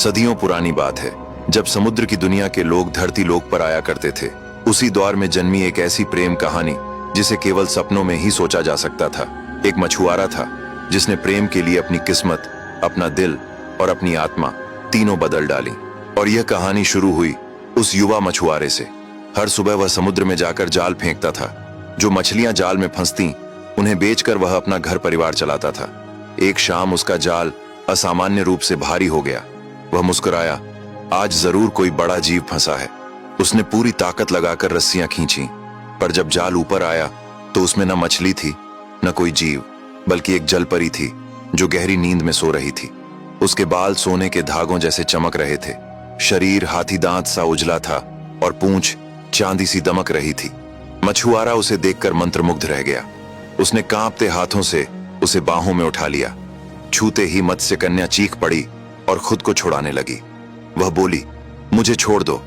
सदियों पुरानी बात है, जब समुद्र की दुनिया के लोग धरती लोक पर आया करते थे। उसी दौर में जन्मी एक ऐसी प्रेम कहानी जिसे केवल सपनों में ही सोचा जा सकता था। एक मछुआरा था जिसने प्रेम के लिए अपनी किस्मत, अपना दिल और अपनी आत्मा तीनों बदल डाली। और यह कहानी शुरू हुई उस युवा मछुआरे से। हर सुबह वह समुद्र में जाकर जाल फेंकता था। जो मछलियां जाल में फंसती उन्हें बेचकर वह अपना घर परिवार चलाता था। एक शाम उसका जाल असामान्य रूप से भारी हो गया। वह मुस्कुराया, आज जरूर कोई बड़ा जीव फंसा है। उसने पूरी ताकत लगाकर रस्सियां खींची, पर जब जाल ऊपर आया तो उसमें न मछली थी न कोई जीव, बल्कि एक जलपरी थी जो गहरी नींद में सो रही थी। उसके बाल सोने के धागों जैसे चमक रहे थे, शरीर हाथी दांत सा उजला था और पूंछ चांदी सी दमक रही थी। मछुआरा उसे देखकर मंत्रमुग्ध रह गया। उसने कांपते हाथों से उसे बाहों में उठा लिया। छूते ही मत्स्य कन्या चीख पड़ी और खुद को छुड़ाने लगी। वह बोली, मुझे छोड़ दो,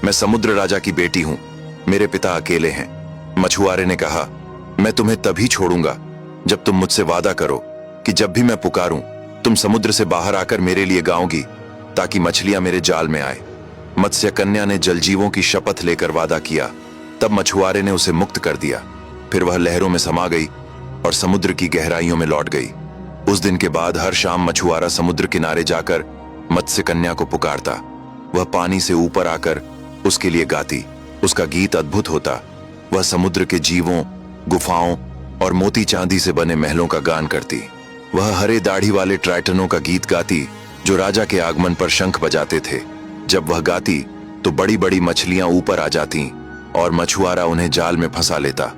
मैं समुद्र राजा की बेटी हूं, मेरे पिता अकेले हैं। मछुआरे ने कहा, मैं तुम्हें तभी छोड़ूंगा जब तुम मुझसे वादा करो कि जब भी मैं पुकारूं तुम समुद्र से बाहर आकर मेरे लिए गाओगी, ताकि मछलियां मेरे जाल में आए। मत्स्य कन्या ने जलजीवों की शपथ लेकर वादा किया। तब मछुआरे ने उसे मुक्त कर दिया। फिर वह लहरों में समा गई और समुद्र की गहराइयों में लौट गई। उस दिन के बाद हर शाम मछुआरा समुद्र किनारे जाकर मत्स्य कन्या को पुकारता। वह पानी से ऊपर आकर उसके लिए गाती। उसका गीत अद्भुत होता। वह समुद्र के जीवों, गुफाओं और मोती चांदी से बने महलों का गान करती। वह हरे दाढ़ी वाले ट्राइटनों का गीत गाती जो राजा के आगमन पर शंख बजाते थे। जब वह गाती तो बड़ी बड़ी मछलियां ऊपर आ जाती और मछुआरा उन्हें जाल में फंसा लेता।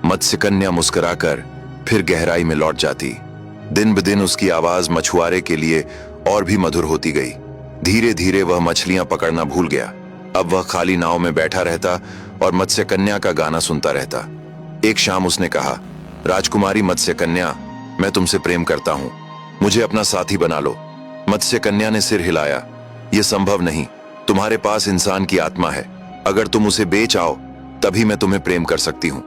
मत्स्य कन्या मुस्कुराकर फिर गहराई में लौट जाती। दिन ब दिन उसकी आवाज मछुआरे के लिए और भी मधुर होती गई। धीरे धीरे वह मछलियां पकड़ना भूल गया। अब वह खाली नाव में बैठा रहता और मत्स्य कन्या का गाना सुनता रहता। एक शाम उसने कहा, राजकुमारी मत्स्य कन्या, मैं तुमसे प्रेम करता हूं, मुझे अपना साथी बना लो। मत्स्य कन्या ने सिर हिलाया, यह संभव नहीं, तुम्हारे पास इंसान की आत्मा है, अगर तुम उसे बेच आओ तभी मैं तुम्हें प्रेम कर सकती हूं।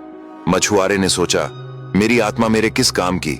मछुआरे ने सोचा, मेरी आत्मा मेरे किस काम की,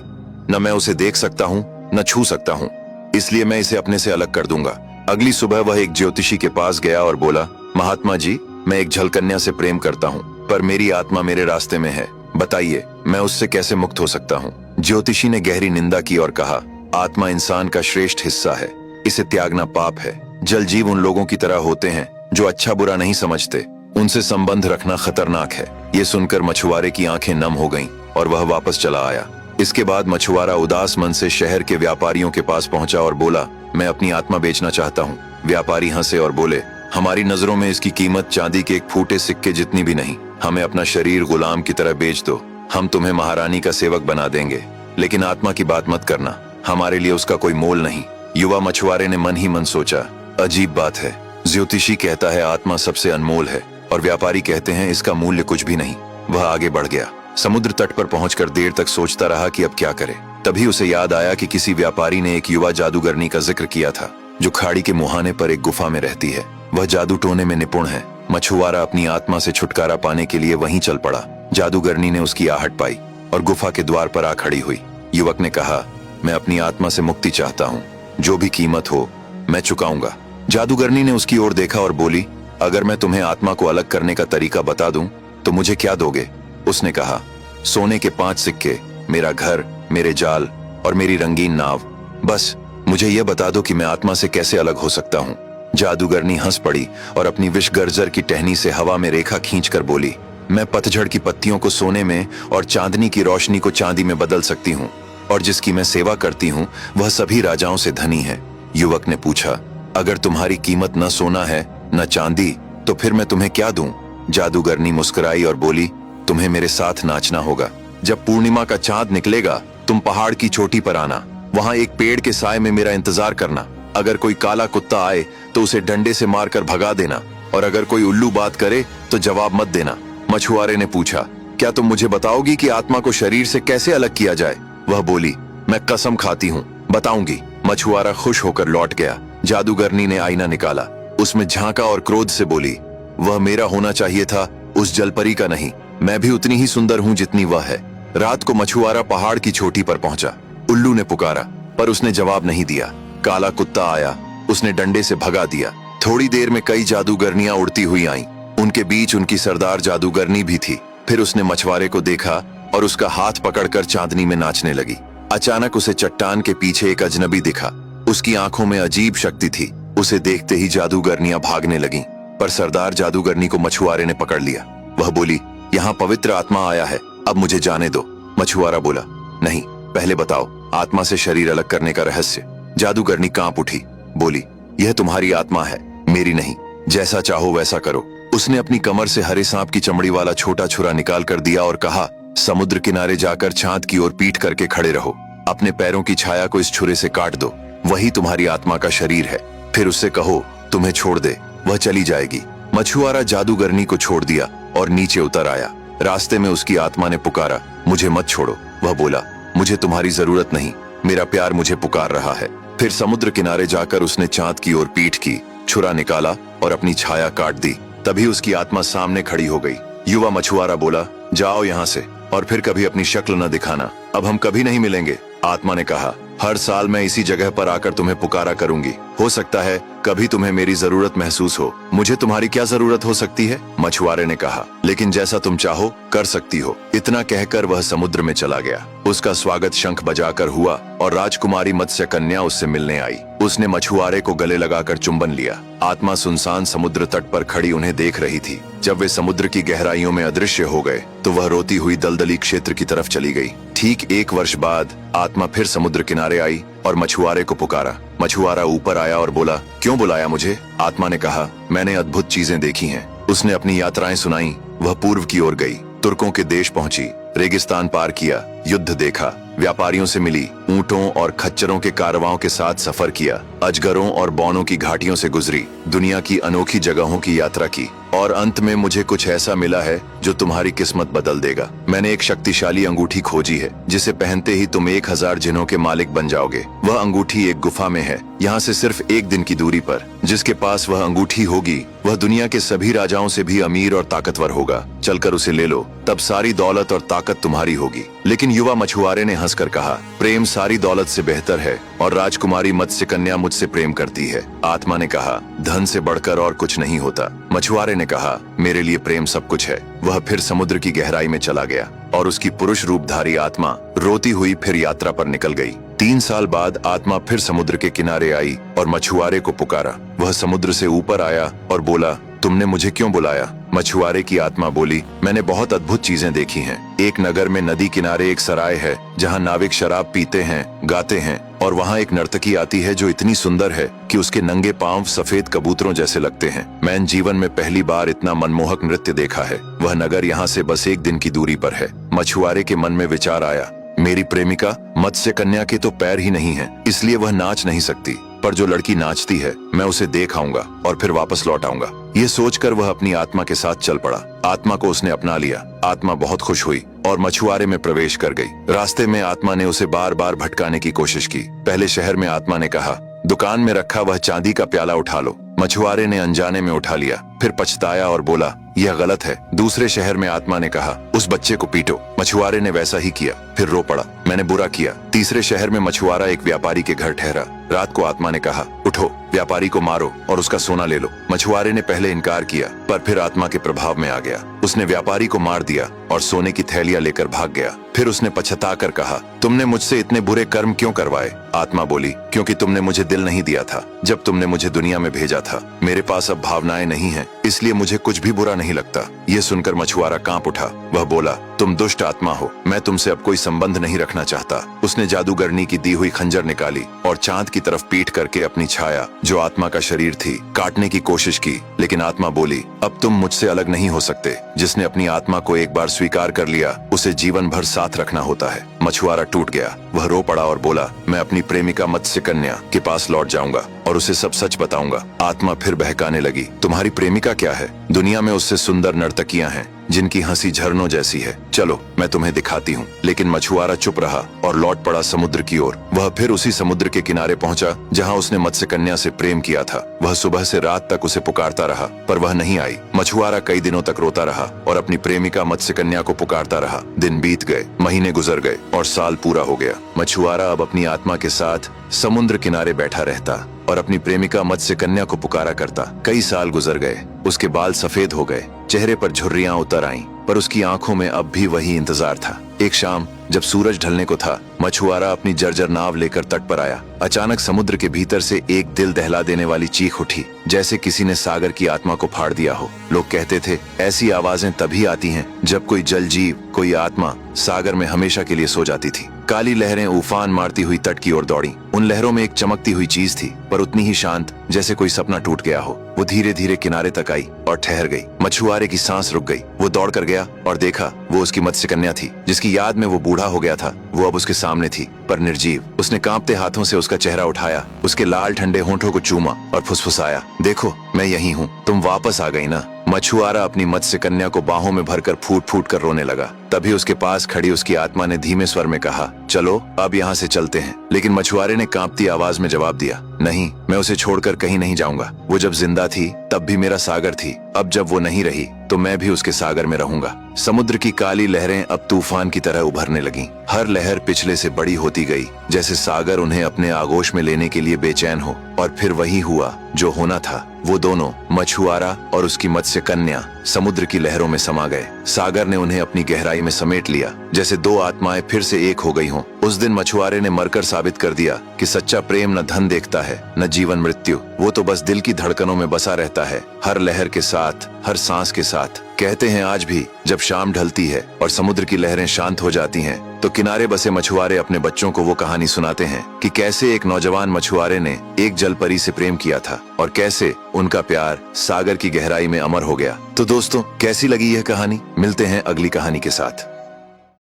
न मैं उसे देख सकता हूं न छू सकता हूं, इसलिए मैं इसे अपने से अलग कर दूंगा। अगली सुबह वह एक ज्योतिषी के पास गया और बोला, महात्मा जी, मैं एक जलकन्या से प्रेम करता हूं, पर मेरी आत्मा मेरे रास्ते में है, बताइए मैं उससे कैसे मुक्त हो सकता हूं। ज्योतिषी ने गहरी निंदा की और कहा, आत्मा इंसान का श्रेष्ठ हिस्सा है, इसे त्यागना पाप है। जल जीव उन लोगों की तरह होते हैं जो अच्छा बुरा नहीं समझते, उनसे संबंध रखना खतरनाक है। ये सुनकर मछुआरे की आंखें नम हो गईं और वह वापस चला आया। इसके बाद मछुआरा उदास मन से शहर के व्यापारियों के पास पहुंचा और बोला, मैं अपनी आत्मा बेचना चाहता हूं। व्यापारी हंसे और बोले, हमारी नजरों में इसकी कीमत चांदी के एक फूटे सिक्के जितनी भी नहीं, हमें अपना शरीर गुलाम की तरह बेच दो, हम तुम्हें महारानी का सेवक बना देंगे, लेकिन आत्मा की बात मत करना, हमारे लिए उसका कोई मोल नहीं। युवा मछुआरे ने मन ही मन सोचा, अजीब बात है, ज्योतिषी कहता है आत्मा सबसे अनमोल है और व्यापारी कहते हैं इसका मूल्य कुछ भी नहीं। वह आगे बढ़ गया। समुद्र तट पर पहुंचकर देर तक सोचता रहा कि अब क्या करे। तभी उसे याद आया कि किसी व्यापारी ने एक युवा जादूगरनी का जिक्र किया था जो खाड़ी के मुहाने पर एक गुफा में रहती है। वह जादू टोने में निपुण है। मछुआरा अपनी आत्मा से छुटकारा पाने के लिए वहीं चल पड़ा। जादूगरनी ने उसकी आहट पाई और गुफा के द्वार पर आ खड़ी हुई। युवक ने कहा, मैं अपनी आत्मा से मुक्ति चाहता हूँ, जो भी कीमत हो मैं चुकाऊंगा। जादूगरनी ने उसकी ओर देखा और बोली, अगर मैं तुम्हें आत्मा को अलग करने का तरीका बता दूं तो मुझे क्या दोगे? उसने कहा, सोने के 5 सिक्के, मेरा घर, मेरे जाल और मेरी रंगीन नाव। बस मुझे यह बता दो कि मैं आत्मा से कैसे अलग हो सकता हूँ। जादूगरनी हंस पड़ी और अपनी विषगर्जर की टहनी से हवा में रेखा खींचकर बोली, मैं पतझड़ की पत्तियों को सोने में और चांदनी की रोशनी को चांदी में बदल सकती हूँ, और जिसकी मैं सेवा करती हूँ वह सभी राजाओं से धनी है। युवक ने पूछा, अगर तुम्हारी कीमत न सोना है न चांदी तो फिर मैं तुम्हें क्या दूं? जादूगरनी मुस्कुराई और बोली, तुम्हें मेरे साथ नाचना होगा। जब पूर्णिमा का चांद निकलेगा तुम पहाड़ की चोटी पर आना, वहां एक पेड़ के साए में मेरा इंतजार करना। अगर कोई काला कुत्ता आए तो उसे डंडे से मारकर भगा देना, और अगर कोई उल्लू बात करे तो जवाब मत देना। मछुआरे ने पूछा, क्या तुम मुझे बताओगी कि आत्मा को शरीर से कैसे अलग किया जाए? वह बोली, मैं कसम खाती हूँ, बताऊंगी। मछुआरा खुश होकर लौट गया। जादूगरनी ने आईना निकाला, उसमें झांका और क्रोध से बोली, वह मेरा होना चाहिए था, उस जलपरी का नहीं। मैं भी उतनी ही सुंदर हूं जितनी वह है। रात को मछुआरा पहाड़ की चोटी पर पहुंचा। उल्लू ने पुकारा पर उसने जवाब नहीं दिया। काला कुत्ता आया, उसने डंडे से भगा दिया। थोड़ी देर में कई जादूगरनियां उड़ती हुई आईं। उनके बीच उनकी सरदार जादूगरनी भी थी। फिर उसने मछुआरे को देखा और उसका हाथ पकड़कर चांदनी में नाचने लगी। अचानक उसे चट्टान के पीछे एक अजनबी दिखा। उसकी आंखों में अजीब शक्ति थी। उसे देखते ही जादूगरनियां भागने लगीं, पर सरदार जादूगरनी को मछुआरे ने पकड़ लिया। वह बोली, यहाँ पवित्र आत्मा आया है, अब मुझे जाने दो। मछुआरा बोला, नहीं, पहले बताओ आत्मा से शरीर अलग करने का रहस्य। जादूगरनी कांप उठी, बोली, यह तुम्हारी आत्मा है, मेरी नहीं। जैसा चाहो वैसा करो। उसने अपनी कमर से हरे सांप की चमड़ी वाला छोटा छुरा निकाल कर दिया और कहा, समुद्र किनारे जाकर चांद की ओर पीठ करके खड़े रहो। अपने पैरों की छाया को इस छुरे से काट दो, वही तुम्हारी आत्मा का शरीर है। फिर उससे कहो तुम्हें छोड़ दे, वह चली जाएगी। मछुआरा जादूगरनी को छोड़ दिया और नीचे उतर आया। रास्ते में उसकी आत्मा ने पुकारा, मुझे मत छोड़ो। वह बोला, मुझे तुम्हारी जरूरत नहीं, मेरा प्यार मुझे पुकार रहा है। फिर समुद्र किनारे जाकर उसने चांद की ओर पीठ की, छुरा निकाला और अपनी छाया काट दी। तभी उसकी आत्मा सामने खड़ी हो गई। युवा मछुआरा बोला, जाओ यहाँ से और फिर कभी अपनी शक्ल न दिखाना, अब हम कभी नहीं मिलेंगे। आत्मा ने कहा, हर साल मैं इसी जगह पर आकर तुम्हें पुकारा करूंगी। हो सकता है कभी तुम्हें मेरी जरूरत महसूस हो। मुझे तुम्हारी क्या जरूरत हो सकती है? मछुआरे ने कहा, लेकिन जैसा तुम चाहो कर सकती हो। इतना कहकर वह समुद्र में चला गया। उसका स्वागत शंख बजाकर हुआ और राजकुमारी मत्स्य कन्या उससे मिलने आई। उसने मछुआरे को गले लगाकर चुंबन लिया। आत्मा सुनसान समुद्र तट पर खड़ी उन्हें देख रही थी। जब वे समुद्र की गहराइयों में अदृश्य हो गए तो वह रोती हुई दलदली क्षेत्र की तरफ चली गई। ठीक 1 वर्ष बाद आत्मा फिर समुद्र किनारे आई और मछुआरे को पुकारा। मछुआरा ऊपर आया और बोला, क्यों बुलाया मुझे? आत्मा ने कहा, मैंने अद्भुत चीजें देखी हैं। उसने अपनी यात्राएं सुनाई। वह पूर्व की ओर गई, तुर्कों के देश पहुंची, रेगिस्तान पार किया, युद्ध देखा, व्यापारियों से मिली, ऊंटों और खच्चरों के कारवां के साथ सफर किया, अजगरों और बौनों की घाटियों से गुजरी, दुनिया की अनोखी जगहों की यात्रा की और अंत में मुझे कुछ ऐसा मिला है जो तुम्हारी किस्मत बदल देगा। मैंने एक शक्तिशाली अंगूठी खोजी है जिसे पहनते ही तुम 1000 जिन्हों के मालिक बन जाओगे। वह अंगूठी एक गुफा में है, यहाँ से सिर्फ 1 दिन की दूरी पर। जिसके पास वह अंगूठी होगी वह दुनिया के सभी राजाओं से भी अमीर और ताकतवर होगा। चलकर उसे ले लो, तब सारी दौलत और ताकत तुम्हारी होगी। लेकिन युवा मछुआरे ने हंसकर कहा, प्रेम सारी दौलत से बेहतर है और राजकुमारी मत्स्य कन्या मुझसे प्रेम करती है। आत्मा ने कहा, धन से बढ़कर और कुछ नहीं होता। मछुआरे ने कहा, मेरे लिए प्रेम सब कुछ है। वह फिर समुद्र की गहराई में चला गया और उसकी पुरुष रूपधारी आत्मा रोती हुई फिर यात्रा पर निकल गई। 3 साल बाद आत्मा फिर समुद्र के किनारे आई और मछुआरे को पुकारा। वह समुद्र से ऊपर आया और बोला, तुमने मुझे क्यों बुलाया? मछुआरे की आत्मा बोली, मैंने बहुत अद्भुत चीजें देखी हैं। एक नगर में नदी किनारे एक सराय है जहाँ नाविक शराब पीते हैं, गाते हैं और वहाँ एक नर्तकी आती है जो इतनी सुंदर है कि उसके नंगे पांव सफेद कबूतरों जैसे लगते हैं। मैंने जीवन में पहली बार इतना मनमोहक नृत्य देखा है। वह नगर यहाँ से बस 1 दिन की दूरी पर है। मछुआरे के मन में विचार आया, मेरी प्रेमिका मत्स्य कन्या के तो पैर ही नहीं हैं, इसलिए वह नाच नहीं सकती, पर जो लड़की नाचती है मैं उसे देख आऊंगा और फिर वापस लौट आऊंगा। ये सोचकर वह अपनी आत्मा के साथ चल पड़ा। आत्मा को उसने अपना लिया। आत्मा बहुत खुश हुई और मछुआरे में प्रवेश कर गई। रास्ते में आत्मा ने उसे बार बार भटकाने की कोशिश की। पहले शहर में आत्मा ने कहा, दुकान में रखा वह चांदी का प्याला उठा लो। मछुआरे ने अनजाने में उठा लिया, फिर पछताया और बोला, यह गलत है। दूसरे शहर में आत्मा ने कहा, उस बच्चे को पीटो। मछुआरे ने वैसा ही किया, फिर रो पड़ा, मैंने बुरा किया। तीसरे शहर में मछुआरा एक व्यापारी के घर ठहरा। रात को आत्मा ने कहा, उठो, व्यापारी को मारो और उसका सोना ले लो। मछुआरे ने पहले इनकार किया, पर फिर आत्मा के प्रभाव में आ गया। उसने व्यापारी को मार दिया और सोने की थैलियां लेकर भाग गया। फिर उसने पछताकर कहा, तुमने मुझसे इतने बुरे कर्म क्यों करवाए? आत्मा बोली, क्योंकि तुमने मुझे दिल नहीं दिया था जब तुमने मुझे दुनिया में भेजा था। मेरे पास अब भावनाएं नहीं हैं, इसलिए मुझे कुछ भी बुरा नहीं लगता। ये सुनकर मछुआरा कांप उठा। वह बोला, तुम दुष्ट आत्मा हो, मैं तुमसे अब कोई संबंध नहीं रखना चाहता। उसने जादूगरनी की दी हुई खंजर निकाली और चांद की तरफ पीठ करके अपनी छाया, जो आत्मा का शरीर थी, काटने की कोशिश की। लेकिन आत्मा बोली, अब तुम मुझसे अलग नहीं हो सकते। जिसने अपनी आत्मा को एक बार स्वीकार कर लिया उसे जीवन भर साथ रखना होता है। मछुआरा टूट गया। वह रो पड़ा और बोला, मैं अपनी प्रेमिका मत्स्य कन्या के पास लौट जाऊंगा और उसे सब सच बताऊंगा। आत्मा फिर बहकाने लगी, तुम्हारी प्रेमिका क्या है? दुनिया में उससे सुंदर नर्तकियां हैं जिनकी हंसी झरनों जैसी है, चलो मैं तुम्हें दिखाती हूँ। लेकिन मछुआरा चुप रहा और लौट पड़ा समुद्र की ओर। वह फिर उसी समुद्र के किनारे पहुंचा जहाँ उसने मत्स्य कन्या से प्रेम किया था। वह सुबह से रात तक उसे पुकारता रहा, पर वह नहीं आई। मछुआरा कई दिनों तक रोता रहा और अपनी प्रेमिका मत्स्य कन्या को पुकारता रहा। दिन बीत गए, महीने गुजर गए और साल पूरा हो गया। मछुआरा अब अपनी आत्मा के साथ समुद्र किनारे बैठा रहता और अपनी प्रेमिका मत्स्य कन्या को पुकारा करता। कई साल गुजर गए, उसके बाल सफेद हो गए, चेहरे पर झुर्रियां उतर आईं, पर उसकी आंखों में अब भी वही इंतजार था। एक शाम जब सूरज ढलने को था, मछुआरा अपनी जर्जर नाव लेकर तट पर आया। अचानक समुद्र के भीतर से एक दिल दहला देने वाली चीख उठी, जैसे किसी ने सागर की आत्मा को फाड़ दिया हो। लोग कहते थे ऐसी आवाजें तभी आती हैं जब कोई जल जीव, कोई आत्मा सागर में हमेशा के लिए सो जाती थी। काली लहरें उफान मारती हुई तट की ओर दौड़ी। उन लहरों में एक चमकती हुई चीज थी, पर उतनी ही शांत जैसे कोई सपना टूट गया हो। वो धीरे धीरे किनारे तक आई और ठहर गई। मछुआरे की सांस रुक गई। वो दौड़ कर गया और देखा वो उसकी मत्स्य कन्या थी, जिसकी याद में वो बूढ़ा हो गया था। वो अब उसके सामने थी, पर निर्जीव। उसने कांपते हाथों से उसका चेहरा उठाया, उसके लाल ठंडे होंठों को चूमा और फुसफुसाया, देखो मैं यही हूँ, तुम वापस आ गई ना। मछुआरा अपनी मत्स्य कन्या को बाहों में भरकर फूट फूट कर रोने लगा। तभी उसके पास खड़ी उसकी आत्मा ने धीमे स्वर में कहा, चलो अब यहाँ से चलते हैं। लेकिन मछुआरे ने कांपती आवाज में जवाब दिया, नहीं, मैं उसे छोड़कर कहीं नहीं जाऊंगा। वो जब जिंदा थी तब भी मेरा सागर थी, अब जब वो नहीं रही तो मैं भी उसके सागर में रहूंगा। समुद्र की काली लहरें अब तूफान की तरह उभरने लगीं। हर लहर पिछले से बड़ी होती गई, जैसे सागर उन्हें अपने आगोश में लेने के लिए बेचैन हो। और फिर वही हुआ जो होना था। वो दोनों, मछुआरा और उसकी मत्स्य कन्या, समुद्र की लहरों में समा गए। सागर ने उन्हें अपनी गहराई में समेट लिया, जैसे दो आत्माएं फिर से एक हो गई हों। उस दिन मछुआरे ने मरकर साबित कर दिया कि सच्चा प्रेम न धन देखता है, न जीवन मृत्यु। वो तो बस दिल की धड़कनों में बसा रहता है, हर लहर के साथ, हर सांस के साथ। कहते हैं आज भी जब शाम ढलती है और समुद्र की लहरें शांत हो जाती हैं, तो किनारे बसे मछुआरे अपने बच्चों को वो कहानी सुनाते हैं कि कैसे एक नौजवान मछुआरे ने एक जलपरी से प्रेम किया था और कैसे उनका प्यार सागर की गहराई में अमर हो गया। तो दोस्तों, कैसी लगी यह कहानी? मिलते हैं अगली कहानी के साथ।